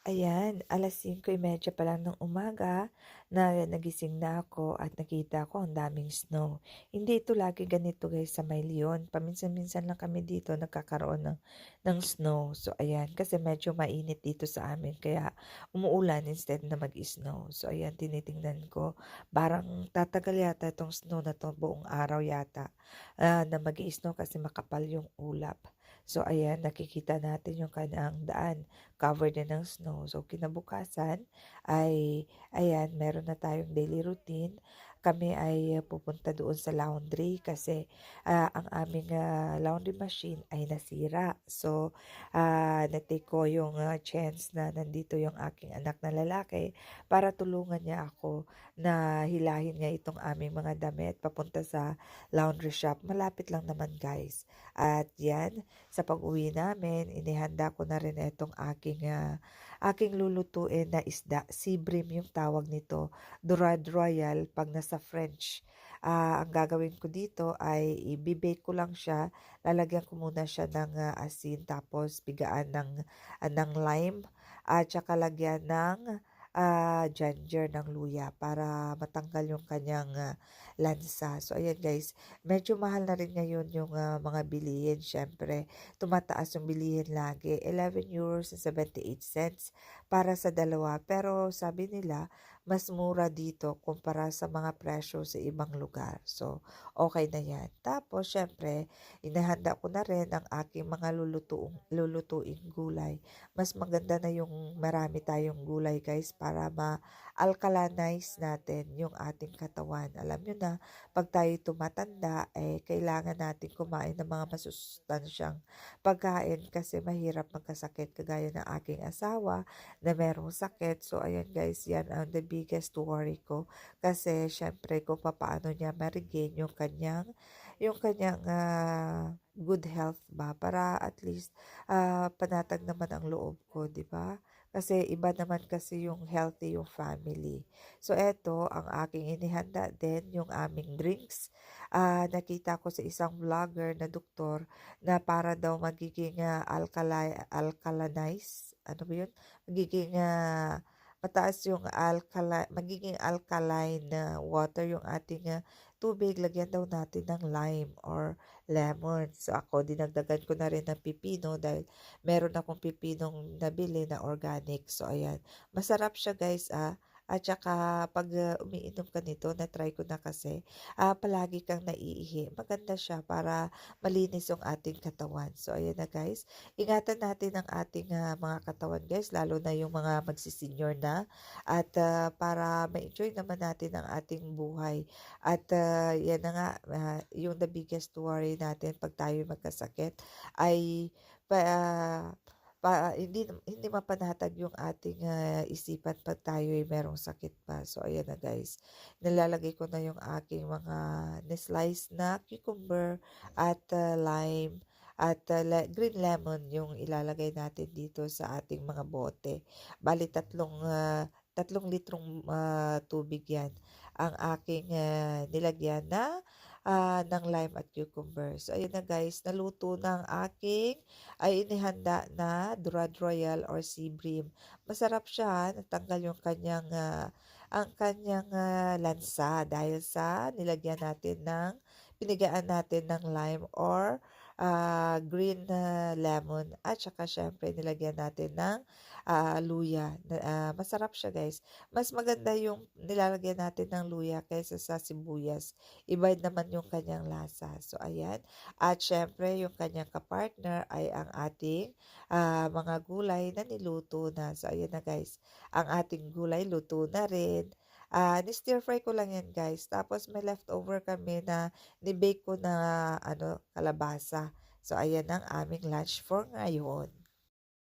Ayan, 5:30 pa lang ng umaga na nagising na ako at nakita ko ang daming snow. Hindi ito lagi ganito guys sa May Leon. Paminsan-minsan lang kami dito nagkakaroon ng snow. So ayan, kasi medyo mainit dito sa amin kaya umuulan instead na mag-snow. So ayan, tinitingnan ko. Parang tatagal yata itong snow na to buong araw yata na mag-snow kasi makapal yung ulap. So ayan, nakikita natin yung kanyang daan covered na ng snow. So kinabukasan ay ayan, meron na tayong daily routine. Kami ay pupunta doon sa laundry kasi ang aming laundry machine ay nasira. So na-take ko yung chance na nandito yung aking anak na lalaki para tulungan niya ako na hilahin niya itong aming mga damit papunta sa laundry shop. Malapit lang naman guys. At yan, sa pag-uwi namin, inihanda ko na rin itong aking lulutuin na isda. Sea bream yung tawag nito. Dorade Royal pag nasa French. Ang gagawin ko dito ay ibibake ko lang siya. Lalagyan ko muna siya ng asin tapos bigaan ng lime at saka lagyan ng ginger ng luya para matanggal yung kanyang lansa. So ayan guys, medyo mahal na rin ngayon yung mga bilihin. Syempre, tumataas yung bilihin lagi. 11 euros and 78 cents para sa dalawa. Pero sabi nila, mas mura dito kumpara sa mga presyo sa ibang lugar. So, okay na yan. Tapos, syempre, inahanda ko na rin ang aking mga lulutuing gulay. Mas maganda na yung marami tayong gulay guys para ma-alkalinize natin yung ating katawan. Alam nyo na, pag tayo tumatanda, kailangan natin kumain ng mga masustansyang pagkain kasi mahirap magkasakit kagaya ng aking asawa na merong sakit. So, ayan guys, yan ang the biggest worry ko kasi syempre kung paano niya ma-regain yung kanyang good health ba para at least panatag naman ang loob ko, di ba? Kasi iba naman kasi yung healthy yung family. So, eto, ang aking inihanda din, yung aming drinks. Nakita ko sa isang vlogger na doktor na para daw magiging alkalinize, ano ba yun? Magiging mataas yung magiging alkaline na water yung ating tubig, lagyan daw natin ng lime or lemon. So ako, dinagdagan ko na rin ng pipino dahil meron akong pipinong nabili na organic. So ayan, masarap siya guys At saka pag umiinom ka nito, na-try ko na kasi, palagi kang naiihi. Maganda siya para malinis yung ating katawan. So ayan na guys, ingatan natin ang ating mga katawan guys, lalo na yung mga magsisenior na. At para ma-enjoy naman natin ang ating buhay. At yan na nga, yung the biggest worry natin pag tayo magkasakit ay pa, hindi mapanatag yung ating isipan pag tayo ay merong sakit pa. So, ayan na guys. Nilalagay ko na yung aking mga na-slice na cucumber at lime at green lemon yung ilalagay natin dito sa ating mga bote. Bali, tatlong litrong tubig yan ang aking nilagyan ng lime at cucumber. So, ayun na guys, naluto na ang aking ay inihanda na Dorade Royal or Sea Bream. Masarap siya, natanggal yung kanyang lansa dahil sa nilagyan natin pinigaan natin ng lime or green lemon at saka syempre nilagyan natin ng luya. Masarap siya guys. Mas maganda yung nilalagyan natin ng luya kaysa sa sibuyas. Iba naman yung kanyang lasa. So ayan. At syempre yung kanyang kapartner ay ang ating mga gulay na niluto na. So ayan na guys. Ang ating gulay luto na rin. Ni-stir fry ko lang yan guys. Tapos may leftover kami na ni-bake ko na kalabasa. So ayan ang aming lunch for ngayon.